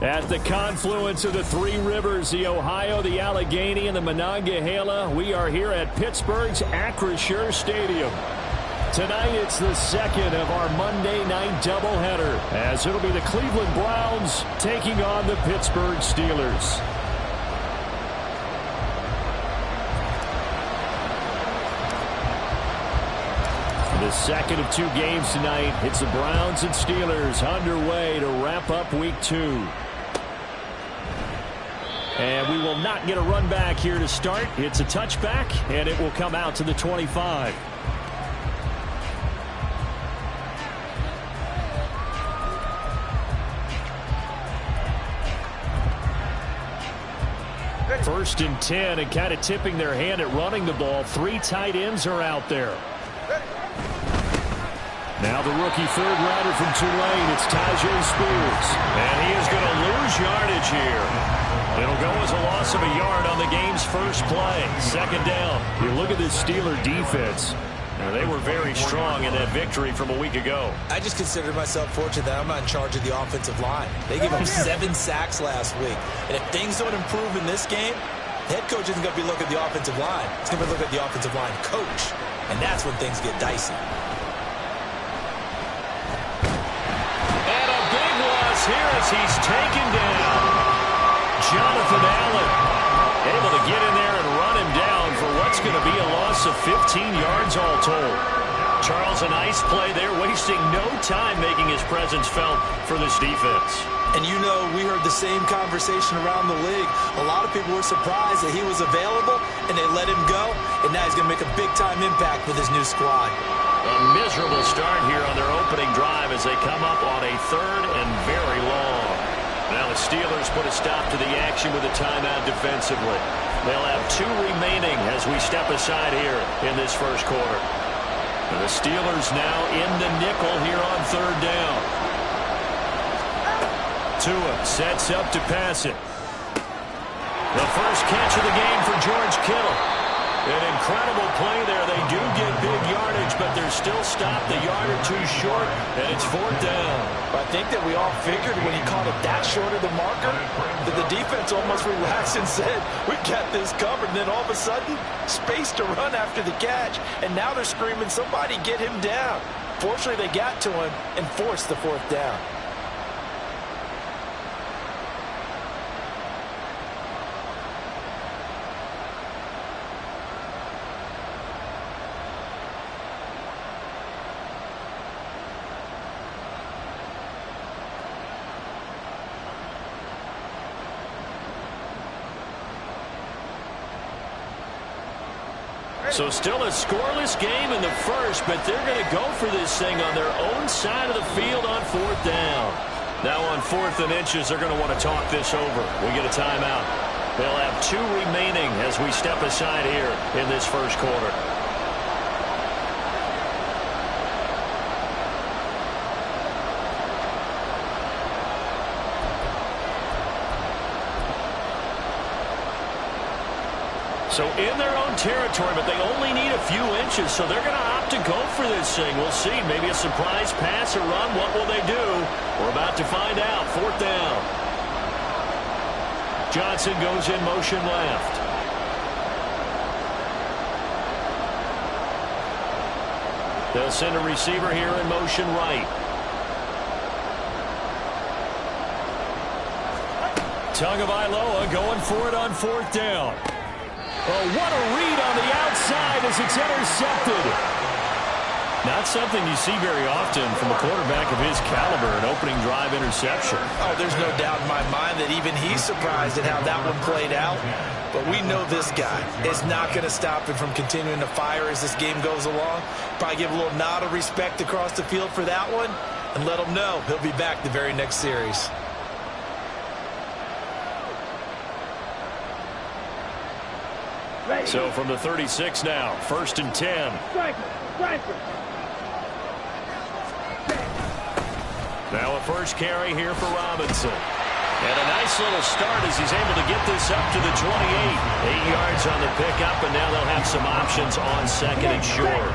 At the confluence of the three rivers, the Ohio, the Allegheny, and the Monongahela, we are here at Pittsburgh's Acrisure Stadium. Tonight, it's the second of our Monday night doubleheader, as it'll be the Cleveland Browns taking on the Pittsburgh Steelers. The second of two games tonight. It's the Browns and Steelers underway to wrap up week 2. And we will not get a run back here to start. It's a touchback, and it will come out to the 25. First and 10, and kind of tipping their hand at running the ball. 3 tight ends are out there. Now the rookie third rounder from Tulane, it's Tyjae Spears. And he is going to lose yardage here. It'll go as a loss of a yard on the game's first play. Second down. You look at this Steeler defense. They were very strong in that victory from a week ago. I just consider myself fortunate that I'm not in charge of the offensive line. They gave up 7 sacks last week. And if things don't improve in this game, the head coach isn't going to be looking at the offensive line. He's going to be looking at the offensive line coach. And that's when things get dicey. And a big loss here as he's taken down. Jonathan Allen able to get in there and run him down for what's going to be a loss of 15 yards all told. Charles, a nice play there, wasting no time making his presence felt for this defense. And you know, we heard the same conversation around the league. A lot of people were surprised that he was available and they let him go. And now he's going to make a big-time impact with his new squad. A miserable start here on their opening drive as they come up on a 3rd and very long. Now the Steelers put a stop to the action with a timeout defensively. They'll have 2 remaining as we step aside here in this first quarter. And the Steelers now in the nickel here on 3rd down. Tua sets up to pass it. The first catch of the game for George Kittle. An incredible play there. They do get big yardage, but they're still stopped a yard or 2 short, and it's 4th down. I think that we all figured when he caught it that short of the marker that the defense almost relaxed and said, we got this covered. And then all of a sudden, space to run after the catch, and now they're screaming, somebody get him down. Fortunately, they got to him and forced the 4th down. So still a scoreless game in the first, but they're going to go for this thing on their own side of the field on 4th down. Now on 4th and inches, they're going to want to talk this over. We get a timeout. They'll have 2 remaining as we step aside here in this first quarter. So in their own territory, but they only need a few inches, so they're going to opt to go for this thing. We'll see. Maybe a surprise pass or run. What will they do? We're about to find out. 4th down. Johnson goes in motion left. They'll send a receiver here in motion right. Tagovailoa going for it on 4th down. Oh, what a read on the outside as it's intercepted. Not something you see very often from a quarterback of his caliber, an opening drive interception. Oh, there's no doubt in my mind that even he's surprised at how that one played out. But we know this guy is not going to stop him from continuing to fire as this game goes along. Probably give a little nod of respect across the field for that one and let him know he'll be back the very next series. So from the 36 now, 1st and 10. Now a first carry here for Robinson. And a nice little start as he's able to get this up to the 28. 8 yards on the pickup, and now they'll have some options on 2nd and short.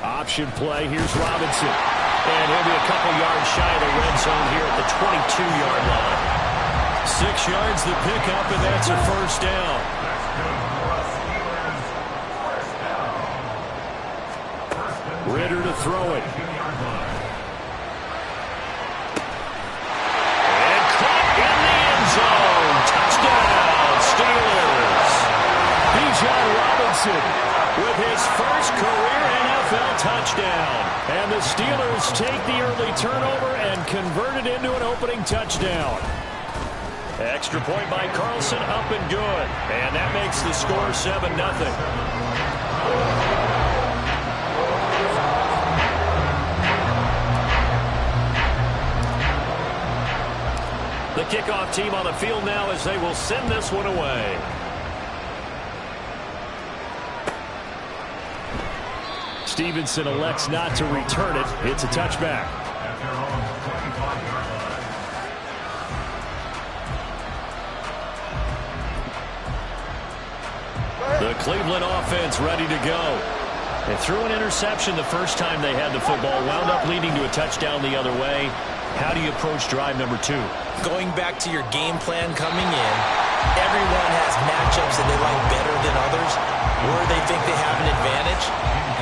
Option play. Here's Robinson. And he'll be a couple yards shy of the red zone here at the 22-yard line. 6 yards the pickup, and that's a first down. Ritter to throw it. And caught in the end zone. Touchdown, Steelers. Bijan Robinson with his first career NFL touchdown. And the Steelers take the early turnover and convert it into an opening touchdown. Extra point by Carlson, up and good. And that makes the score 7-0. The kickoff team on the field now as they will send this one away. Stevenson elects not to return it. It's a touchback. The Cleveland offense ready to go. They threw an interception the first time they had the football, wound up leading to a touchdown the other way. How do you approach drive number 2? Going back to your game plan coming in, everyone has matchups that they like better than others, where they think they have an advantage.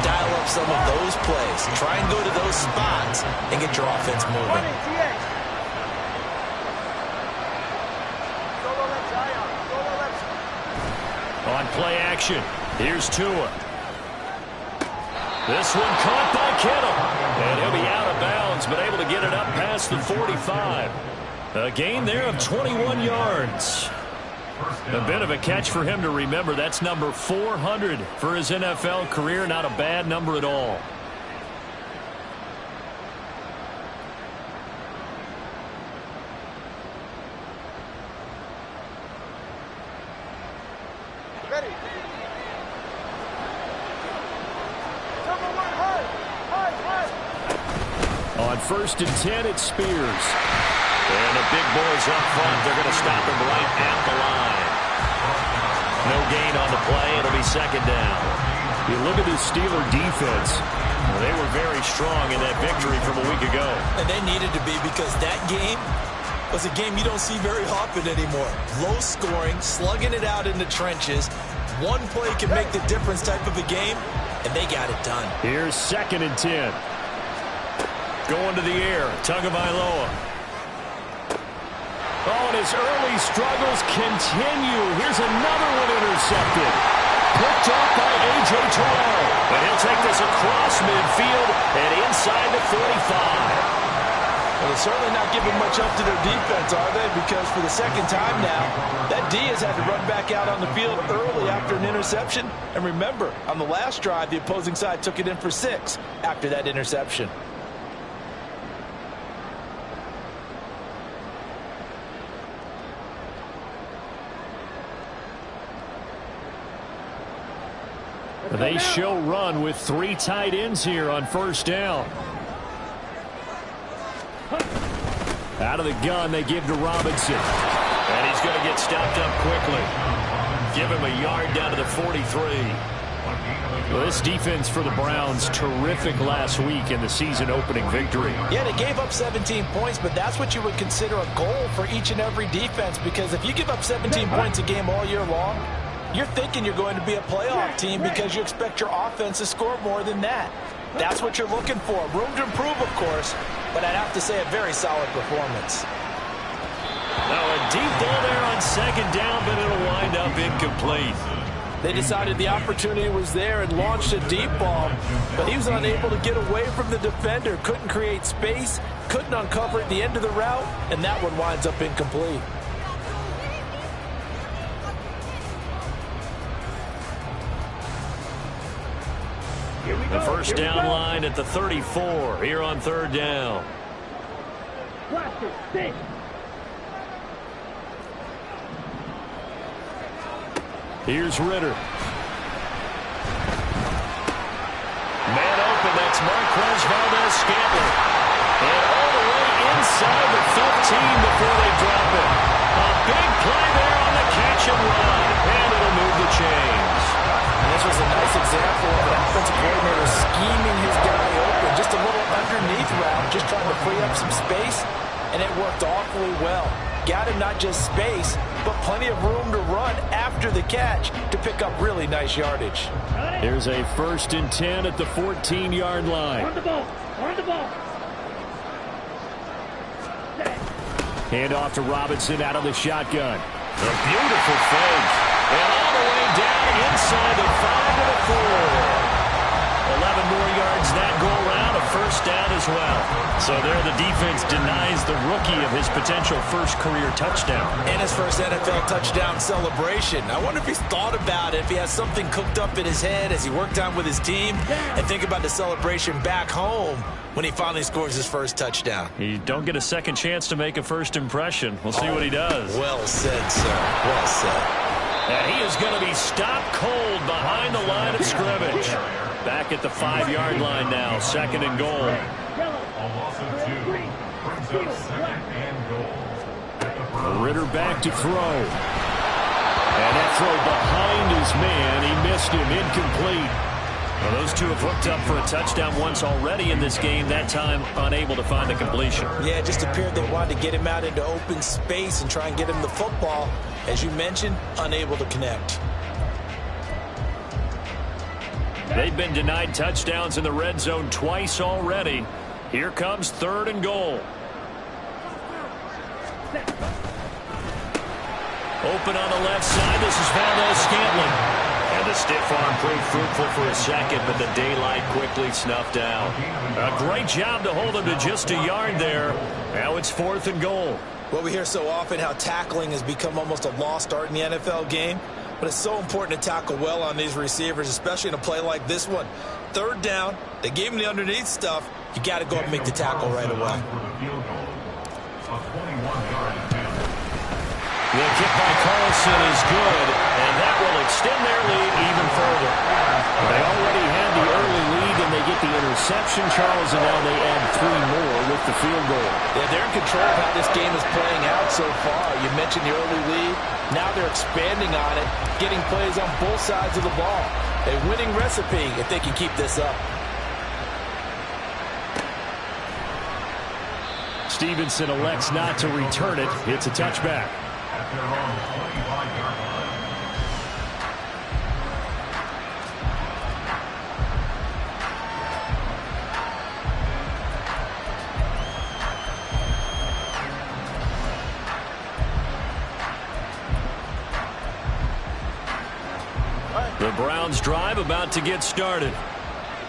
Dial up some of those plays. Try and go to those spots and get your offense moving. On play action, here's Tua. This one caught by Kittle. And he'll be out of bounds, but able to get it up past the 45. A gain there of 21 yards. A bit of a catch for him to remember. That's number 400 for his NFL career. Not a bad number at all. On 1st and 10, it's Spears. And the big boys up front, they're going to stop him right at the line. No gain on the play. It'll be 2nd down. You look at the Steeler defense. They were very strong in that victory from a week ago. And they needed to be, because that game was a game you don't see very often anymore. Low scoring, slugging it out in the trenches. One play can make the difference type of a game, and they got it done. Here's 2nd and 10. Going to the air, Tagovailoa. Oh, and his early struggles continue. Here's another one intercepted. Picked off by A.J. Terrell. And he'll take this across midfield and inside the 45. Well, they're certainly not giving much up to their defense, are they? Because for the 2nd time now, that D has had to run back out on the field early after an interception. And remember, on the last drive, the opposing side took it in for 6 after that interception. They show run with 3 tight ends here on 1st down. Out of the gun, they give to Robinson. And he's going to get stopped up quickly. Give him a yard down to the 43. Well, this defense for the Browns, terrific last week in the season-opening victory. Yeah, they gave up 17 points, but that's what you would consider a goal for each and every defense, because if you give up 17 points a game all year long, you're thinking you're going to be a playoff team because you expect your offense to score more than that. That's what you're looking for. Room to improve, of course, but I'd have to say a very solid performance. Now a deep ball there on 2nd down, but it'll wind up incomplete. They decided the opportunity was there and launched a deep ball, but he was unable to get away from the defender, couldn't create space, couldn't uncover at the end of the route, and that one winds up incomplete. The 1st down line at the 34 here on 3rd down. Here's Ritter. Man open, that's Marquez Valdez-Scantling. And all the way inside the 15 before they drop it. A big play there on the catch and run. And it'll move the chains. And this was a nice example of an offensive coordinator scheming his free up some space, and it worked awfully well. Got him not just space, but plenty of room to run after the catch to pick up really nice yardage. Here's a 1st and 10 at the 14-yard line. Run the ball. Run the ball. Hand off to Robinson out of the shotgun. A beautiful fake. And all the way down inside the 5 to the 4. 11 more yards that go around, a 1st down as well. So there the defense denies the rookie of his potential first career touchdown. And his first NFL touchdown celebration. I wonder if he's thought about it, if he has something cooked up in his head as he worked out with his team, and think about the celebration back home when he finally scores his first touchdown. You don't get a second chance to make a first impression. We'll see what he does. Well said, sir. Well said. And he is going to be stopped cold behind the line of scrimmage. Back at the 5-yard line now, 2nd and goal. Ritter back to throw. And that throw behind his man. He missed him, incomplete. Well, those two have hooked up for a touchdown once already in this game, that time unable to find the completion. Yeah, it just appeared they wanted to get him out into open space and try and get him the football. As you mentioned, unable to connect. They've been denied touchdowns in the red zone twice already. Here comes 3rd and goal. Open on the left side. This is Valdez-Scantling. And the stiff arm proved fruitful for a second, but the daylight quickly snuffed out. A great job to hold him to just a yard there. Now it's 4th and goal. Well, we hear so often how tackling has become almost a lost art in the NFL game. But it's so important to tackle well on these receivers, especially in a play like this one. 3rd down, they gave him the underneath stuff. You got to go up and make the tackle right away. The kick by Carlson is good, and that will extend their lead even further. They already had the early lead, and they get the interception, Charles, and now they add 3 more with the field goal. Yeah, they're in control of how this game is playing out so far. You mentioned the early lead. Now they're expanding on it, getting plays on both sides of the ball. A winning recipe if they can keep this up. Stevenson elects not to return it. It's a touchback. The Browns drive about to get started.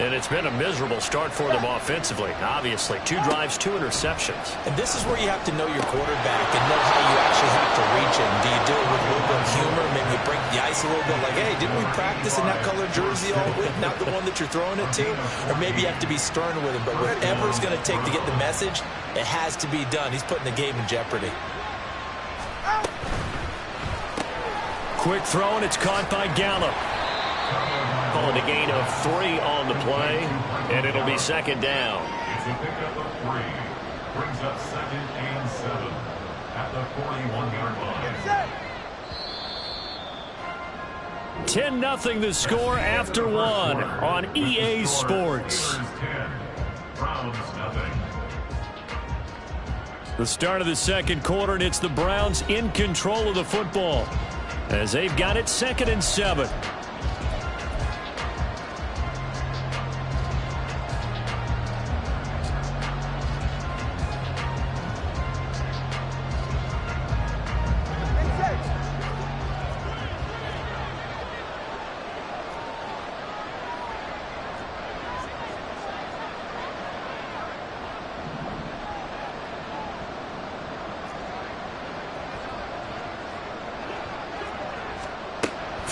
And it's been a miserable start for them offensively. Obviously, 2 drives, 2 interceptions. And this is where you have to know your quarterback and know how you actually have to reach him. Do you do it with a little bit of humor? Maybe you break the ice a little bit like, hey, didn't we practice in that color jersey all week? Not the one that you're throwing it to? Or maybe you have to be stern with him. But whatever it's going to take to get the message, it has to be done. He's putting the game in jeopardy. Quick throw, and it's caught by Gallup. Calling a gain of 3 on the play, and it'll be 2nd down. It's a pickup of 3. Brings up 2nd and 7 at the 41-yard line. 10-0 the score after 1 on EA Sports. The start of the 2nd quarter, and it's the Browns in control of the football as they've got it 2nd and 7.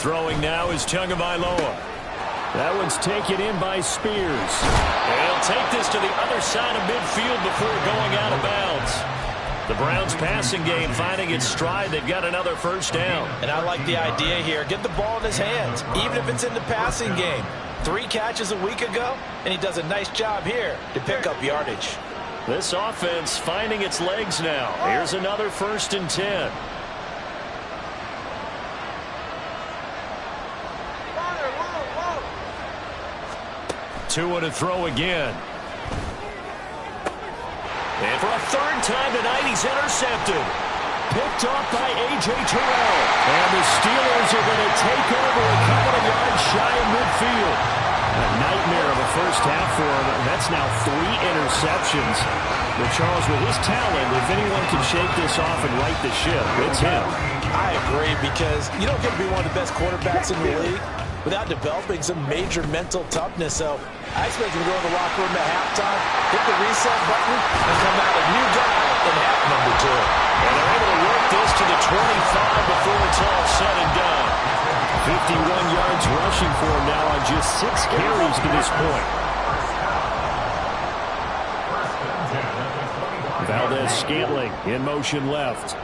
Throwing now is Tagovailoa. That one's taken in by Spears. They'll take this to the other side of midfield before going out of bounds. The Browns passing game finding its stride. They've got another 1st down. And I like the idea here. Get the ball in his hands, even if it's in the passing game. 3 catches a week ago, and he does a nice job here to pick up yardage. This offense finding its legs now. Here's another 1st and 10. Tua to throw again. And for a third time tonight, he's intercepted. Picked off by A.J. Terrell. And the Steelers are going to take over a couple of yards shy of midfield. A nightmare of a first half for him. That's now 3 interceptions. But Charles, with his talent, if anyone can shake this off and right the ship, it's him. I agree, because you don't get to be one of the best quarterbacks in the league without developing some major mental toughness. So I expect him to go in the locker room at halftime, hit the reset button, and come out a new guy in half number 2. And they're able to work this to the 25 before it's all said and done. 51 yards rushing for him now on just 6 carries to this point. Valdez-Scantling in motion left.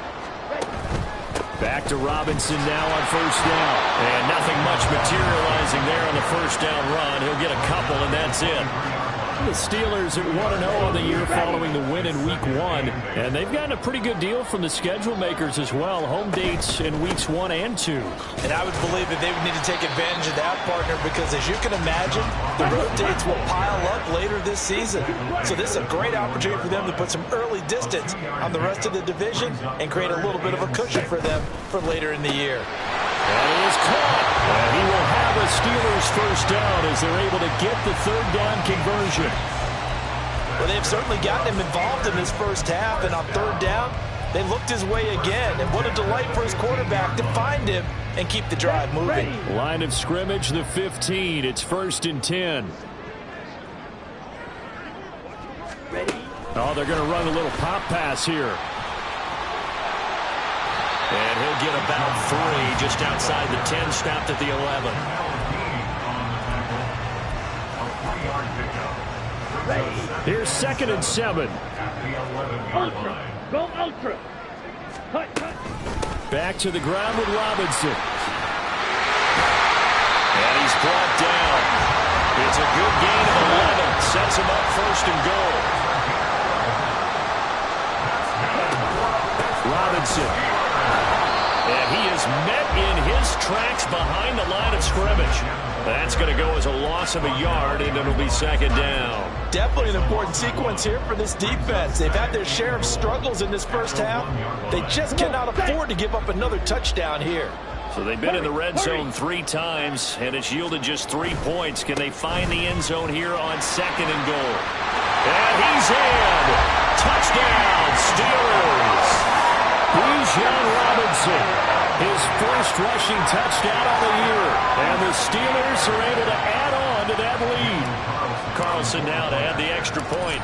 Back to Robinson now on first down. And nothing much materializing there on the first down run. He'll get a couple, and that's it. The Steelers at 1-0 on the year following the win in Week 1. And they've gotten a pretty good deal from the schedule makers as well. Home dates in Weeks 1 and 2. And I would believe that they would need to take advantage of that, partner, because as you can imagine, the road dates will pile up later this season. So this is a great opportunity for them to put some early distance on the rest of the division and create a little bit of a cushion for them for later in the year. And he is caught. And he will have a Steelers first down as they're able to get the third down conversion. Well, they've certainly gotten him involved in this first half, and on third down, they looked his way again. And what a delight for his quarterback to find him and keep the drive moving. Line of scrimmage, the 15. It's 1st and 10. Oh, they're going to run a little pop pass here. And he'll get about 3 just outside the 10, stopped at the 11. Here's 2nd and 7. Ultra. Go ultra. Cut. Back to the ground with Robinson. And he's brought down. It's a good gain of 11. Sets him up 1st and goal. Robinson. And he is met in his tracks behind the line of scrimmage. That's going to go as a loss of a yard, and it'll be 2nd down. Definitely an important sequence here for this defense. They've had their share of struggles in this first half. They just cannot afford to give up another touchdown here. So they've been in the red zone 3 times, and it's yielded just 3 points. Can they find the end zone here on 2nd and goal? And he's in. Touchdown, Steelers. Bijan Robinson, his first rushing touchdown of the year. And the Steelers are able to add on to that lead. Carlson now to add the extra point.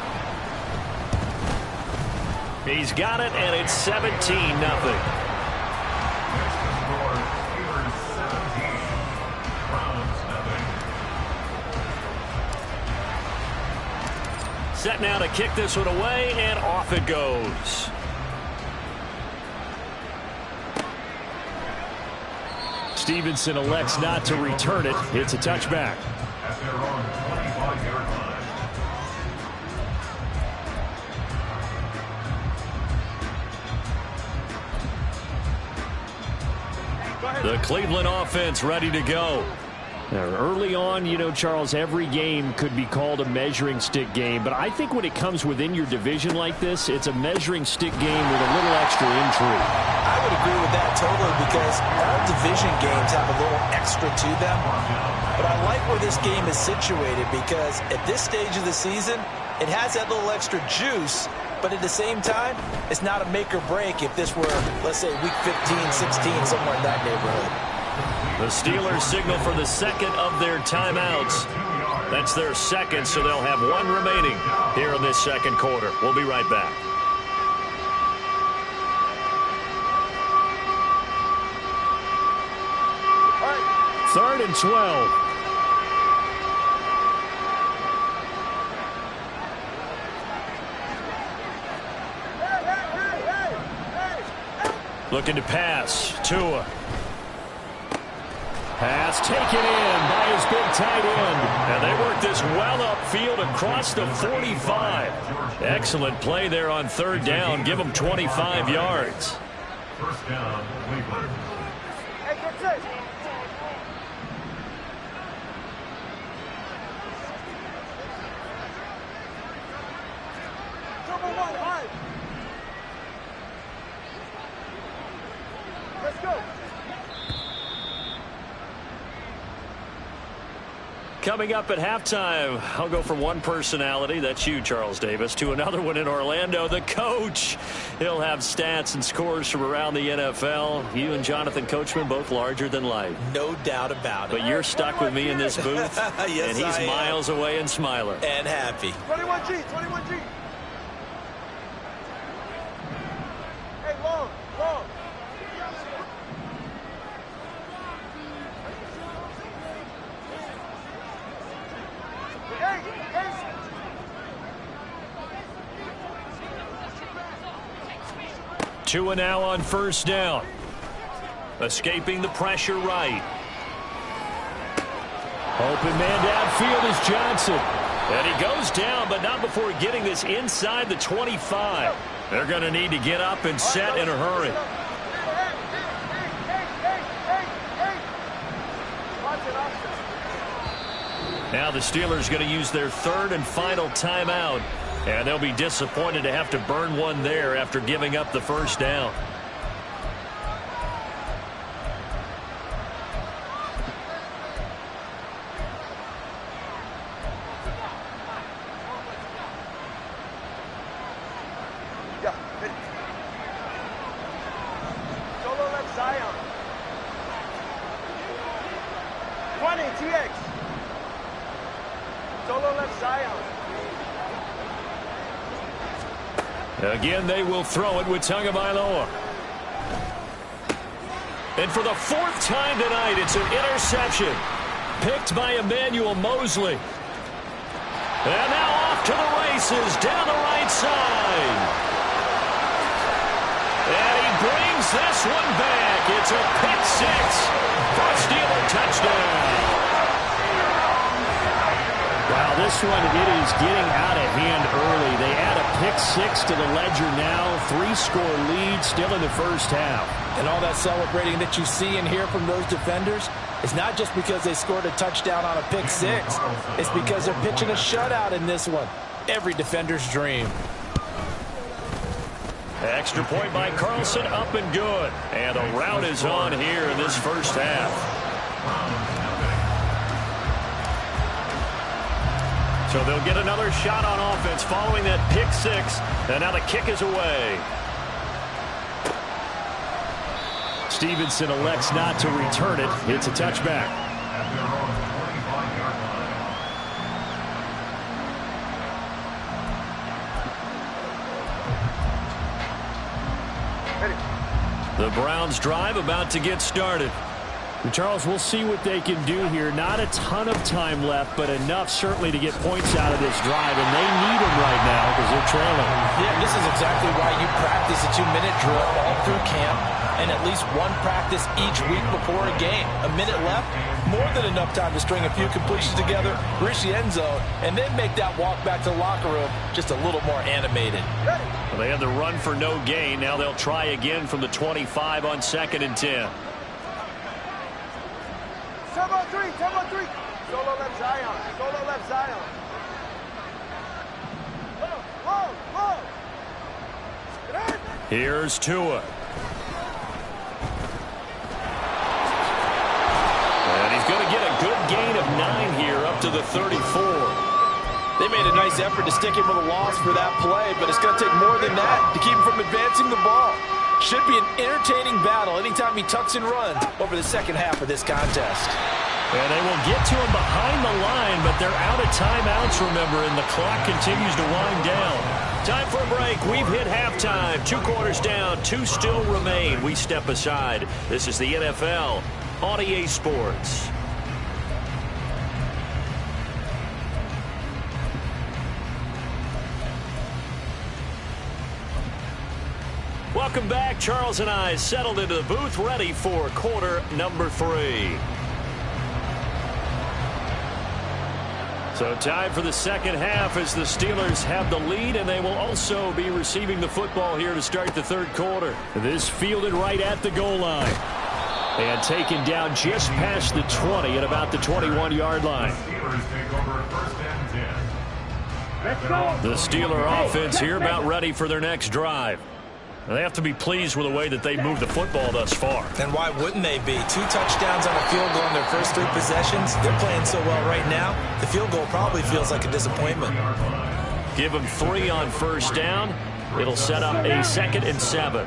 He's got it, and it's 17-0. Set now to kick this one away, and off it goes. Stevenson elects not to return it. It's a touchback. The Cleveland offense ready to go. Now, early on, you know, Charles, every game could be called a measuring stick game. But I think when it comes within your division like this, it's a measuring stick game with a little extra intrigue. I would agree with that totally, because all division games have a little extra to them. But I like where this game is situated, because at this stage of the season, it has that little extra juice. But at the same time, it's not a make or break if this were, let's say, week 15, 16, somewhere in that neighborhood. The Steelers signal for the 2nd of their timeouts. That's their 2nd, so they'll have 1 remaining here in this 2nd quarter. We'll be right back. Third and 12. Looking to pass. Tua. Pass taken in by his big tight end. And they work this well upfield across the 45. Excellent play there on 3rd down. Give them 25 yards. First down, Cleveland. Hey, get this. Number 1, Coming up at halftime, I'll go from one personality, that's you, Charles Davis, to another one in Orlando, the coach. He'll have stats and scores from around the NFL. You and Jonathan Coachman, both larger than life. No doubt about it. But you're stuck with me in this booth, yes, and he's miles away and smiling. And happy. 21G, 21G. Hey, long, long. Two now on first down. Escaping the pressure right. Open man downfield is Johnson. And he goes down, but not before getting this inside the 25. They're going to need to get up and set in a hurry. Now the Steelers going to use their third and final timeout. And they'll be disappointed to have to burn one there after giving up the first down. Solo left Zion. 20, TX. Solo left Zion. Again, they will throw it with Tagovailoa. And for the fourth time tonight, it's an interception. Picked by Emmanuel Mosley. And now off to the races down the right side. And he brings this one back. It's a pick six for a Steeler touchdown. Wow, this one, it is getting out of hand early. They add a pick six to the ledger now. 3-score lead still in the first half. And all that celebrating that you see and hear from those defenders is not just because they scored a touchdown on a pick six. It's because they're pitching a shutout in this one. Every defender's dream. Extra point by Carlson, up and good. And a rout is on here in this first half. So they'll get another shot on offense following that pick six. And now the kick is away. Stevenson elects not to return it. It's a touchback. The Browns drive about to get started. Charles, we'll see what they can do here. Not a ton of time left, but enough certainly to get points out of this drive, and they need them right now because they're trailing. Yeah, this is exactly why you practice a 2-minute drill all through camp and at least one practice each week before a game. A minute left, more than enough time to string a few completions together, reach the end zone, and then make that walk back to the locker room just a little more animated. Well, they had the run for no gain. Now they'll try again from the 25 on 2nd and 10. Turbo 3, Turbo 3. Solo left Zion. Solo left Zion. Whoa, whoa, whoa. Here's Tua. And he's going to get a good gain of 9 here up to the 34. They made a nice effort to stick him with a loss for that play, but it's going to take more than that to keep him from advancing the ball. Should be an entertaining battle anytime he tucks and runs over the second half of this contest. And they will get to him behind the line, but they're out of timeouts, remember, and the clock continues to wind down. Time for a break. We've hit halftime. 2 quarters down, 2 still remain. We step aside. This is the NFL on EA Sports. Welcome back. Charles and I settled into the booth, ready for quarter number 3. So time for the second half as the Steelers have the lead, and they will also be receiving the football here to start the third quarter. This fielded right at the goal line. And taken down just past the 20 at about the 21-yard line. Let's go. The Steeler offense here about ready for their next drive. They have to be pleased with the way that they moved the football thus far. And why wouldn't they be? 2 touchdowns on a field goal in their first 3 possessions. They're playing so well right now, the field goal probably feels like a disappointment. Give them 3 on first down. It'll set up a 2nd and 7.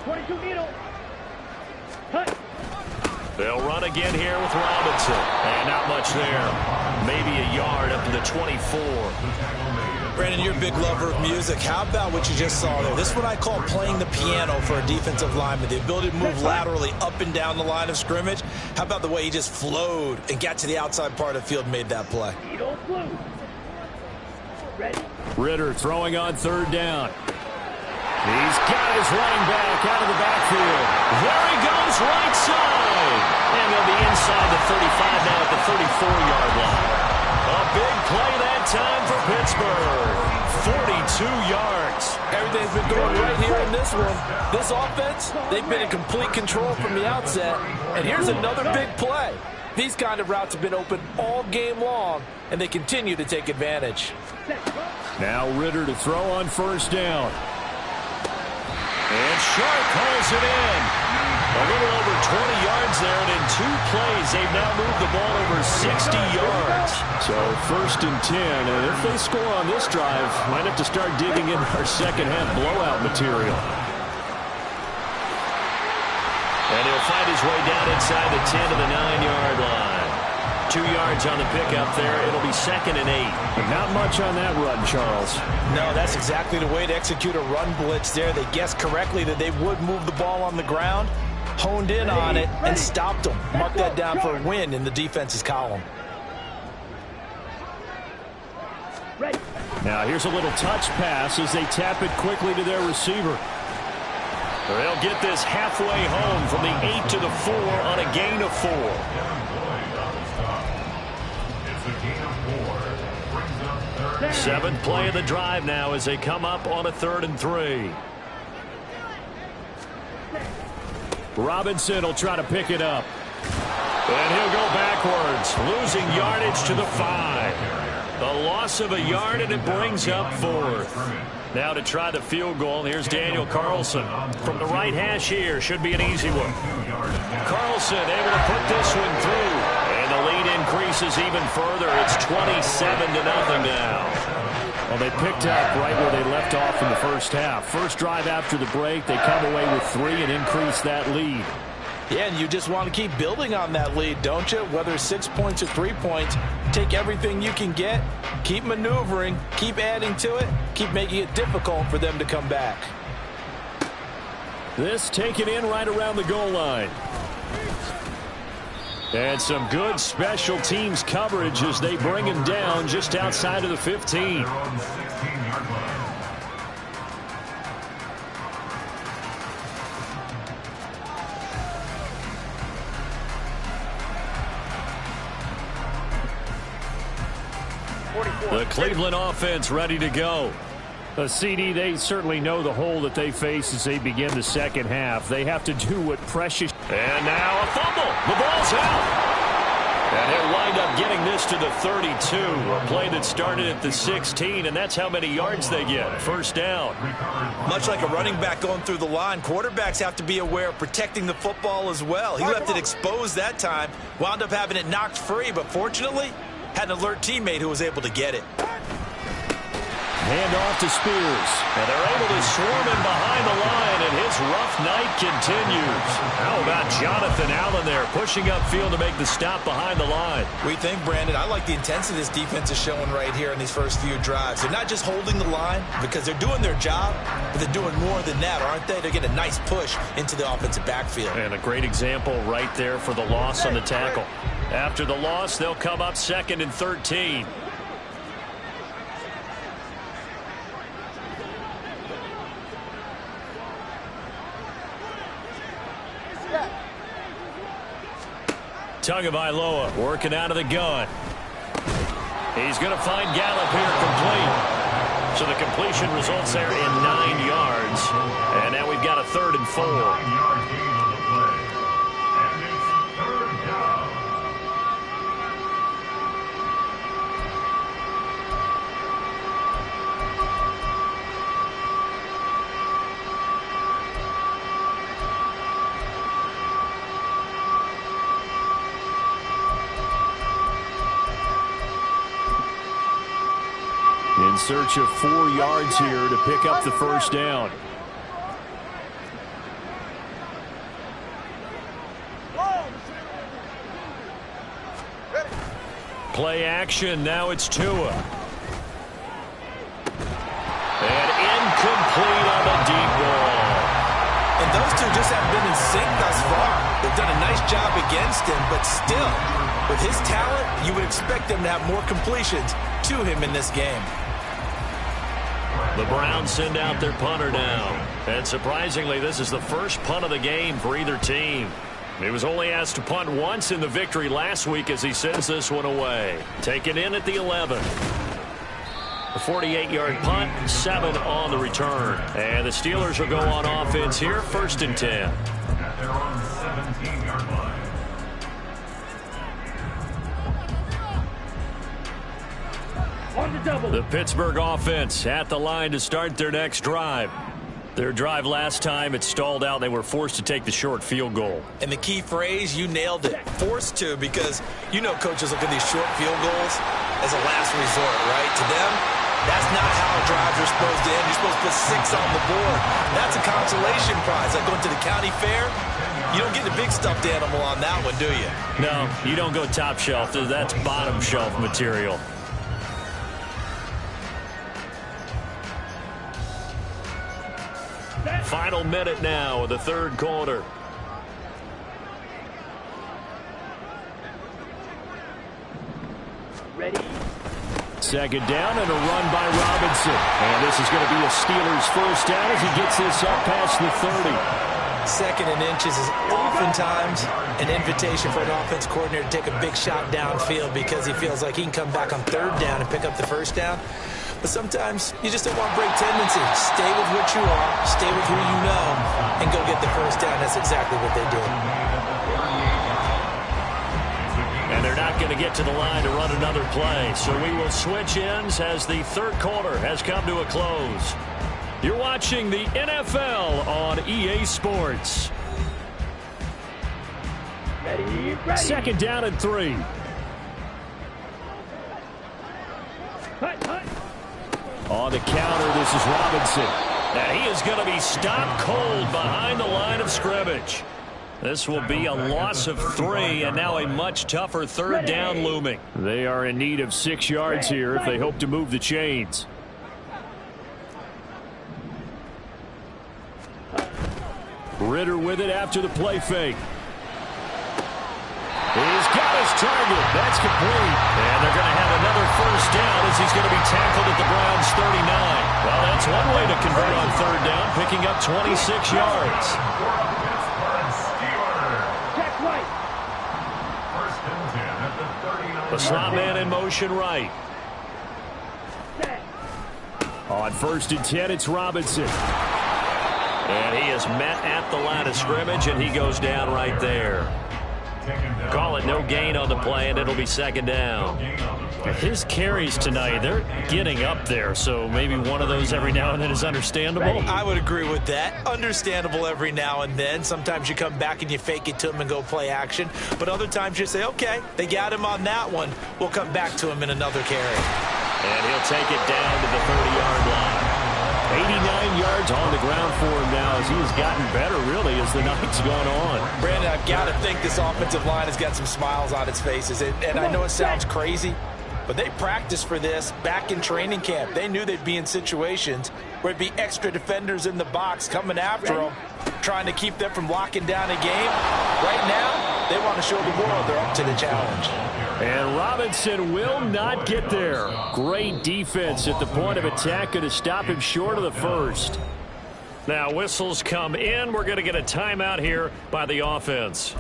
22 needle. They'll run again here with Robinson. And not much there. Maybe a yard up to the 24. Brandon, you're a big lover of music. How about what you just saw there? This is what I call playing the piano for a defensive lineman. The ability to move laterally up and down the line of scrimmage. How about the way he just flowed and got to the outside part of the field and made that play? Ritter throwing on 3rd down. He's got his running back out of the backfield. There he goes, right side. And he'll be inside the 35 now at the 34-yard line. A big play that time for Pittsburgh. 42 yards. Everything's been going right here in this one. This offense, they've been in complete control from the outset. And here's another big play. These kind of routes have been open all game long, and they continue to take advantage. Now Ritter to throw on 1st down. And Sharp calls it in. A little over 20 yards there, and in 2 plays, they've now moved the ball over 60 yards. So 1st and 10, and if they score on this drive, might have to start digging in our second-half blowout material. And he'll find his way down inside the 10 to the 9-yard line. 2 yards on the pickup there. It'll be 2nd and 8. But not much on that run, Charles. No, that's exactly the way to execute a run blitz there. They guessed correctly that they would move the ball on the ground, honed in on it, and stopped them. Mark that down for a win in the defense's column. Now here's a little touch pass as they tap it quickly to their receiver. They'll get this halfway home from the 8 to the 4 on a gain of 4. Seventh play of the drive now as they come up on a 3rd and 3. Robinson will try to pick it up. And he'll go backwards, losing yardage to the 5. A loss of a yard, and it brings up 4th. Now to try the field goal, here's Daniel Carlson. From the right hash here, should be an easy one. Carlson able to put this one through. And the lead increases even further. It's 27-0 now. Well, they picked up right where they left off in the first half. First drive after the break, they come away with 3 and increase that lead. Yeah, and you just want to keep building on that lead, don't you? Whether it's 6 points or 3 points, take everything you can get, keep maneuvering, keep adding to it, keep making it difficult for them to come back. This taken in right around the goal line. And some good special teams coverage as they bring him down just outside of the 15. The Cleveland offense ready to go. CD, they certainly know the hole that they face as they begin the second half. They have to do what precious. And now a fumble. The ball's out. And he'll wind up getting this to the 32. A play that started at the 16, and that's how many yards they get. First down. Much like a running back going through the line, quarterbacks have to be aware of protecting the football as well. He left it exposed that time, wound up having it knocked free, but fortunately, had an alert teammate who was able to get it. Hand off to Spears. And they're able to swarm him behind the line, and his rough night continues. How about Jonathan Allen there, pushing upfield to make the stop behind the line? We think, Brandon, I like the intensity this defense is showing right here in these first few drives. They're not just holding the line because they're doing their job, but they're doing more than that, aren't they? They're getting a nice push into the offensive backfield. And a great example right there for the loss on the tackle. After the loss, they'll come up 2nd and 13. Tagovailoa working out of the gun. He's going to find Gallup here complete. So the completion results there in 9 yards. And now we've got a 3rd and 4. In search of 4 yards here to pick up the first down. Play action. Now it's Tua. And incomplete on the deep ball. And those two just haven't been in sync thus far. They've done a nice job against him, but still, with his talent, you would expect them to have more completions to him in this game. The Browns send out their punter now. And surprisingly, this is the first punt of the game for either team. He was only asked to punt once in the victory last week as he sends this one away. Taken in at the 11. A 48-yard punt, 7 on the return. And the Steelers will go on offense here, 1st and 10. At their own 17-yard line. On the double. The Pittsburgh offense at the line to start their next drive. Their drive last time, it stalled out. They were forced to take the short field goal. And the key phrase, you nailed it. Forced to, because you know coaches look at these short field goals as a last resort, right? To them, that's not how drives are supposed to end. You're supposed to put 6 on the board. That's a consolation prize. Like going to the county fair, you don't get the big stuffed animal on that one, do you? No, you don't go top shelf. That's bottom shelf material. Final minute now of the 3rd quarter. Ready. 2nd down and a run by Robinson. And this is going to be a Steelers first down as he gets this up past the 30. 2nd and inches is oftentimes an invitation for an offense coordinator to take a big shot downfield because he feels like he can come back on 3rd down and pick up the first down. But sometimes you just don't want break tendency. Stay with what you are, stay with who you know, and go get the first down. That's exactly what they did. And they're not going to get to the line to run another play. So we will switch ends as the 3rd quarter has come to a close. You're watching the NFL on EA Sports. Ready. 2nd down and 3. Hut, hut. On the counter, this is Robinson. And he is going to be stopped cold behind the line of scrimmage. This will be a loss of 3, and now a much tougher 3rd down looming. They are in need of 6 yards here if they hope to move the chains. Ritter with it after the play fake. He's got his target. That's complete. And they're going to have another first down as he's going to be tackled at the Browns' 39. Well, that's one way to convert on 3rd down, picking up 26 yards. Check right. 1st and 10 at the 39. The slot man in motion right. Set. On 1st and 10, it's Robinson. And he is met at the line of scrimmage, and he goes down right there. Call it no gain on the play, and it'll be 2nd down. His carries tonight, they're getting up there, so maybe one of those every now and then is understandable. I would agree with that. Understandable every now and then. Sometimes you come back and you fake it to him and go play action. But other times you say, okay, they got him on that one. We'll come back to him in another carry. And he'll take it down to the 30-yard line. 89 yards on the ground for him now as he has gotten better, really, as the night's gone on. Brandon, I've got to think this offensive line has got some smiles on its faces. And I know it sounds crazy, but they practiced for this back in training camp. They knew they'd be in situations where it'd be extra defenders in the box coming after them, trying to keep them from locking down a game. Right now, they want to show the world they're up to the challenge. And Robinson will not get there. Great defense at the point of attack, going to stop him short of the first. Now whistles come in. We're going to get a timeout here by the offense.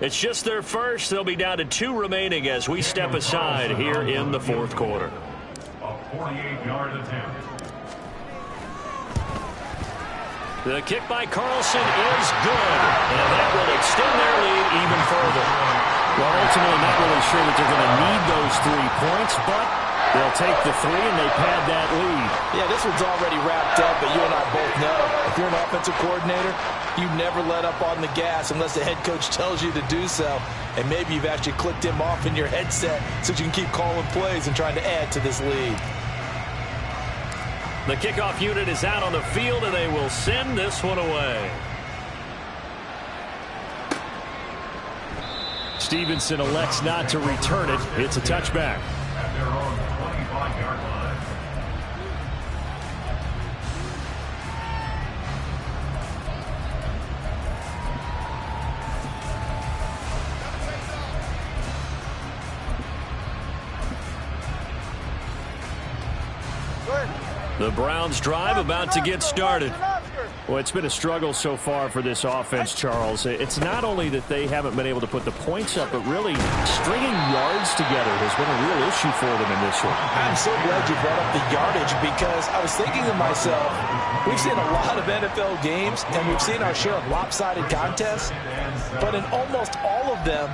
It's just their first. They'll be down to 2 remaining as we step aside here in the 4th quarter. A 48-yard attempt. The kick by Carlson is good, and that will extend their lead even further. Well, ultimately, not really sure that they're going to need those 3 points, but they'll take the 3 and they pad that lead. Yeah, this one's already wrapped up, but you and I both know if you're an offensive coordinator, you never let up on the gas unless the head coach tells you to do so. And maybe you've actually clicked him off in your headset so you can keep calling plays and trying to add to this lead. The kickoff unit is out on the field, and they will send this one away. Stevenson elects not to return it. It's a touchback. At their own 25-yard line. The Browns drive about to get started. Well, it's been a struggle so far for this offense, Charles. It's not only that they haven't been able to put the points up, but really stringing yards together has been a real issue for them in this one. I'm so glad you brought up the yardage because I was thinking to myself, we've seen a lot of NFL games and we've seen our share of lopsided contests, but in almost all of them,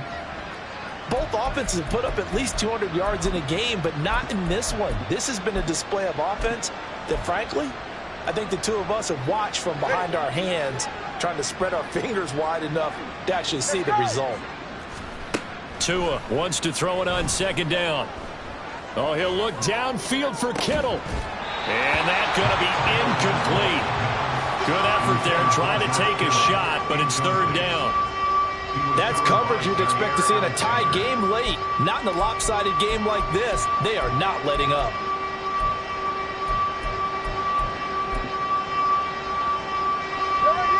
both offenses have put up at least 200 yards in a game, but not in this one. This has been a display of offense that, frankly, I think the two of us have watched from behind our hands, trying to spread our fingers wide enough to actually see the result. Tua wants to throw it on second down. Oh, he'll look downfield for Kittle. And that's going to be incomplete. Good effort there trying to take a shot, but it's third down. That's coverage you'd expect to see in a tie game late. Not in a lopsided game like this. They are not letting up.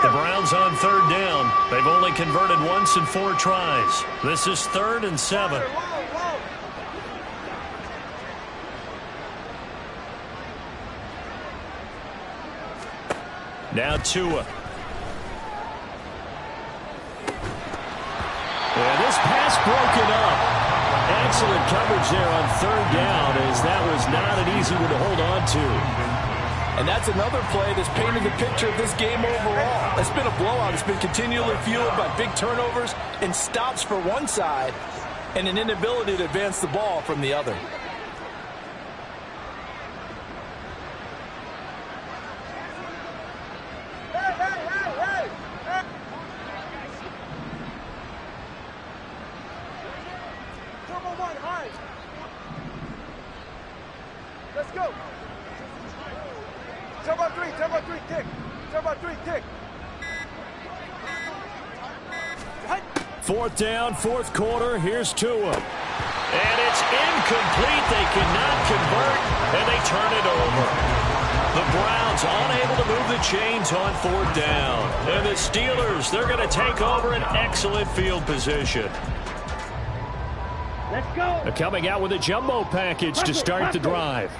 The Browns on third down. They've only converted once in 4 tries. This is 3rd and 7. Now Tua. And this pass broken up. Excellent coverage there on third down, as that was not an easy one to hold on to. And that's another play that's painted the picture of this game overall. It's been a blowout. It's been continually fueled by big turnovers and stops for one side and an inability to advance the ball from the other. Let's go. Turbo 3, kick. Turbo 3, kick. 4th down, 4th quarter. Here's Tua. And it's incomplete. They cannot convert, and they turn it over. The Browns unable to move the chains on 4th down. And the Steelers, they're going to take over an excellent field position. Let's go. Coming out with a jumbo package to start the drive.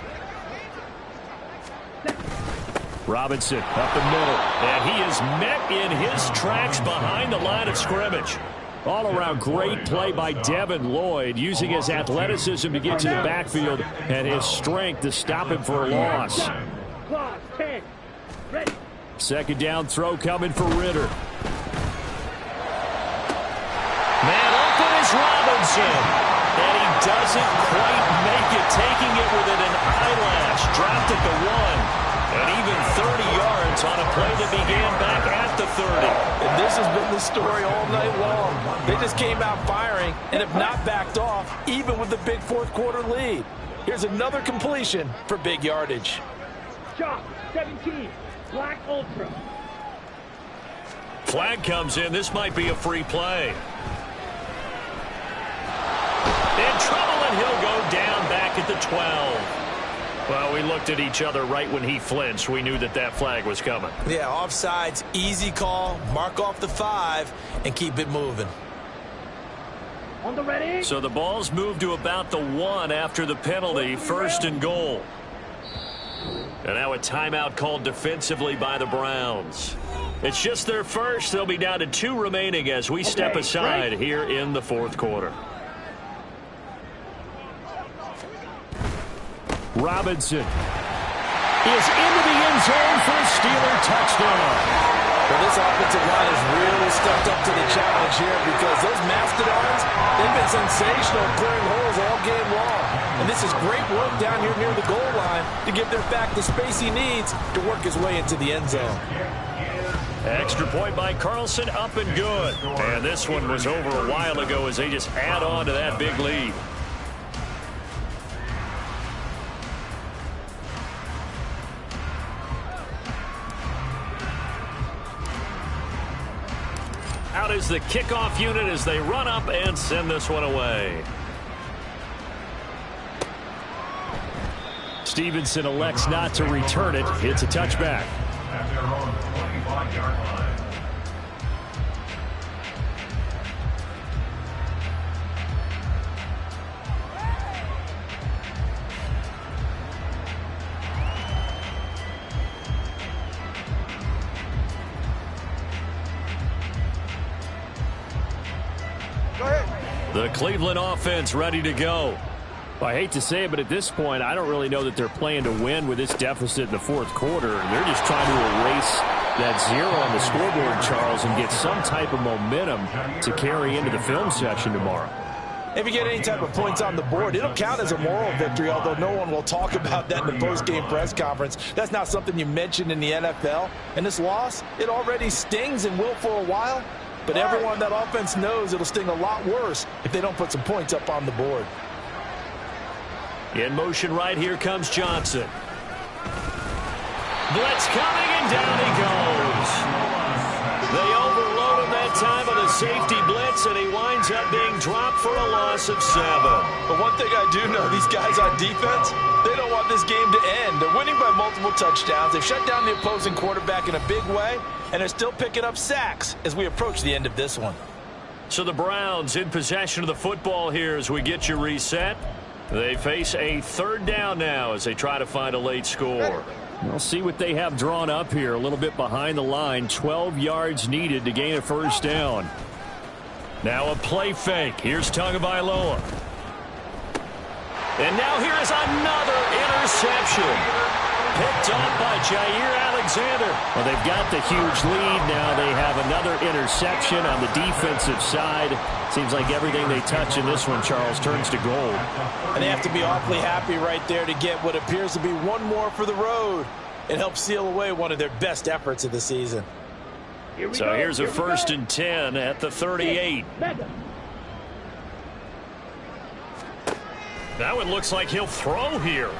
Robinson up the middle. And he is met in his tracks behind the line of scrimmage. All around great play by Devin Lloyd, using his athleticism to get to the backfield and his strength to stop him for a loss. Clock, 10. Ready. 2nd down throw coming for Ritter. Man open is Robinson. And he doesn't quite make it, taking it within an eyelash. Dropped at the 1. And even 30 yards on a play that began back at the 30. And this has been the story all night long. They just came out firing and have not backed off, even with the big 4th quarter lead. Here's another completion for big yardage. Chop, 17. Black Ultra. Flag comes in. This might be a free play. In trouble, and he'll go down back at the 12. Well, we looked at each other right when he flinched. We knew that that flag was coming. Yeah, offsides, easy call, mark off the 5, and keep it moving. On the ready. So the ball's moved to about the 1 after the penalty, 1st and goal. And now a timeout called defensively by the Browns. It's just their first. They'll be down to 2 remaining as we step aside here in the 4th quarter. Robinson is into the end zone for a Steeler touchdown. Well, this offensive line has really stepped up to the challenge here because those Mastodons, they've been sensational clearing holes all game long. And this is great work down here near the goal line to give their back the space he needs to work his way into the end zone. Extra point by Carlson, up and good. And this one was over a while ago as they just add on to that big lead. Out is the kickoff unit as they run up and send this one away. Stevenson elects not to return it. It's a touchback. At their own 25-yard line. The Cleveland offense ready to go. Well, I hate to say it, but at this point, I don't really know that they're playing to win with this deficit in the fourth quarter. They're just trying to erase that zero on the scoreboard, Charles, and get some type of momentum to carry into the film session tomorrow. If you get any type of points on the board, it'll count as a moral victory, although no one will talk about that in the post-game press conference. That's not something you mentioned in the NFL. And this loss, it already stings and will for a while. But everyone that offense knows it'll sting a lot worse if they don't put some points up on the board. In motion right here comes Johnson. Blitz coming, and down he goes. They overload him that time on the safety blitz, and he winds up being dropped for a loss of 7. But one thing I do know, these guys on defense, they don't want this game to end. They're winning by multiple touchdowns. They've shut down the opposing quarterback in a big way, and they're still picking up sacks as we approach the end of this one. So the Browns in possession of the football here as we get you reset. They face a third down now as they try to find a late score. We'll see what they have drawn up here. A little bit behind the line. 12 yards needed to gain a first down. Now a play fake. Here's Tagovailoa. And now here is another interception. Picked off by Jair Alexander. Well, they've got the huge lead. Now they have another interception on the defensive side. Seems like everything they touch in this one, Charles, turns to gold. And they have to be awfully happy right there to get what appears to be one more for the road. It helps seal away one of their best efforts of the season. So here's a first and 10 at the 38. Now it looks like he'll throw here.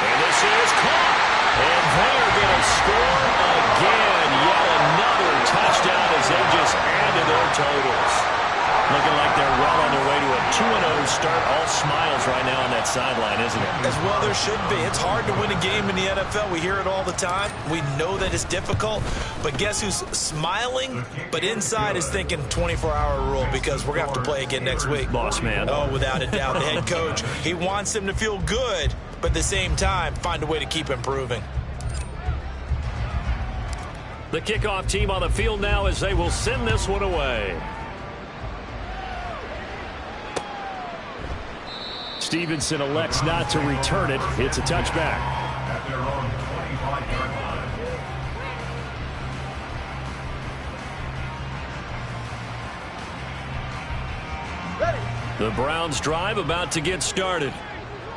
And this is caught. And they're going to score again. Yet another touchdown as they just add to their totals. Looking like they're well on their way to a 2-0 start. All smiles right now on that sideline, isn't it? As well there should be. It's hard to win a game in the NFL. We hear it all the time. We know that it's difficult. But guess who's smiling? But inside is thinking 24-hour rule because we're going to have to play again next week. Boss man. Oh, without a doubt. The head coach, he wants them to feel good, but at the same time, find a way to keep improving. The kickoff team on the field now as they will send this one away. Stevenson elects not to return it. It's a touchback. At their own 25-yard line. The Browns drive about to get started.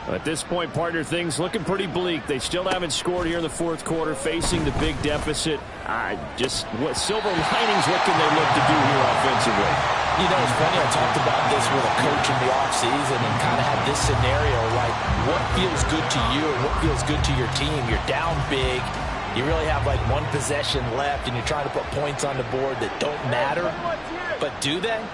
At this point, partner, things looking pretty bleak. They still haven't scored here in the fourth quarter, facing the big deficit. Just what silver linings, what can they look to do here offensively? You know, it's funny, I talked about this with a coach in the offseason and kind of had this scenario, like what feels good to you and what feels good to your team. You're down big. You really have like one possession left, and you're trying to put points on the board that don't matter. But do they?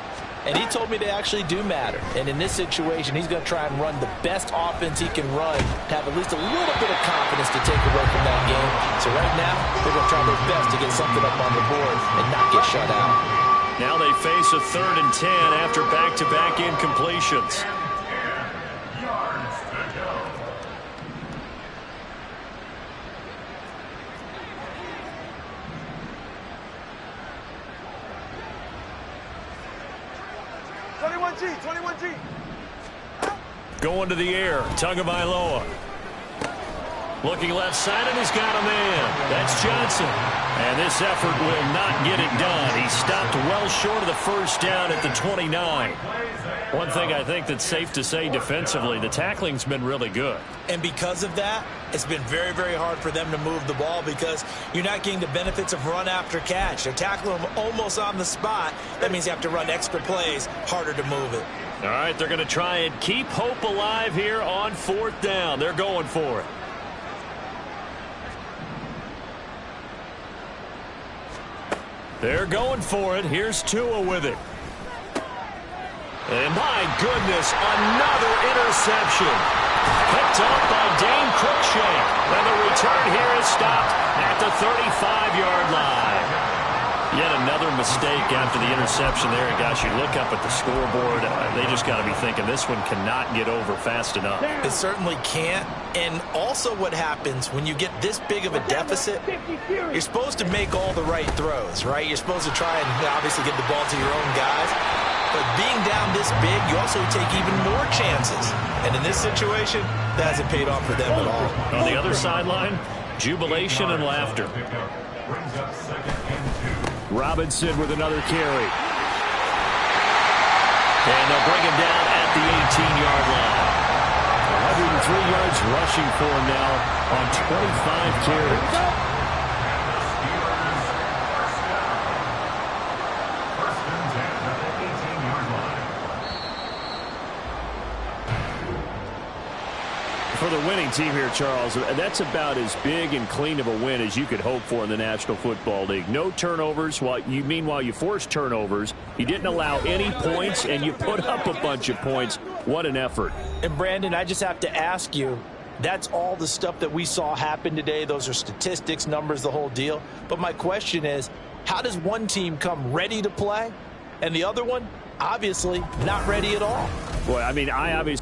And he told me they actually do matter. And in this situation, he's going to try and run the best offense he can run to have at least a little bit of confidence to take away from that game. So right now, they're going to try their best to get something up on the board and not get shut out. Now they face a 3rd and 10 after back-to-back incompletions. 10 yards to go. Going to the air, Tagovailoa. Looking left side, and he's got a man. That's Johnson. And this effort will not get it done. He stopped well short of the first down at the 29. One thing I think that's safe to say defensively, the tackling's been really good. And because of that, it's been very, very hard for them to move the ball because you're not getting the benefits of run after catch. They're tackling them almost on the spot. That means you have to run extra plays, harder to move it. All right, they're going to try and keep hope alive here on 4th down. They're going for it. They're going for it. Here's Tua with it. And my goodness, another interception. Picked up by Dane Cruikshank. And the return here is stopped at the 35-yard line. Yet another mistake after the interception there. And gosh, you look up at the scoreboard, they just got to be thinking this one cannot get over fast enough. It certainly can't. And also what happens when you get this big of a deficit, you're supposed to make all the right throws, right? You're supposed to try and obviously get the ball to your own guys. But being down this big, you also take even more chances. And in this situation, that hasn't paid off for them at all. On the other sideline, jubilation and laughter. Robinson with another carry. And they'll bring him down at the 18-yard line. 103 yards rushing for him now on 25 carries. For the winning team here, Charles, that's about as big and clean of a win as you could hope for in the National Football League. No turnovers. Meanwhile, you forced turnovers. You didn't allow any points, and you put up a bunch of points. What an effort. And, Brandon, I just have to ask you, that's all the stuff that we saw happen today. Those are statistics, numbers, the whole deal. But my question is, how does one team come ready to play, and the other one, obviously, not ready at all? Boy, I mean, I obviously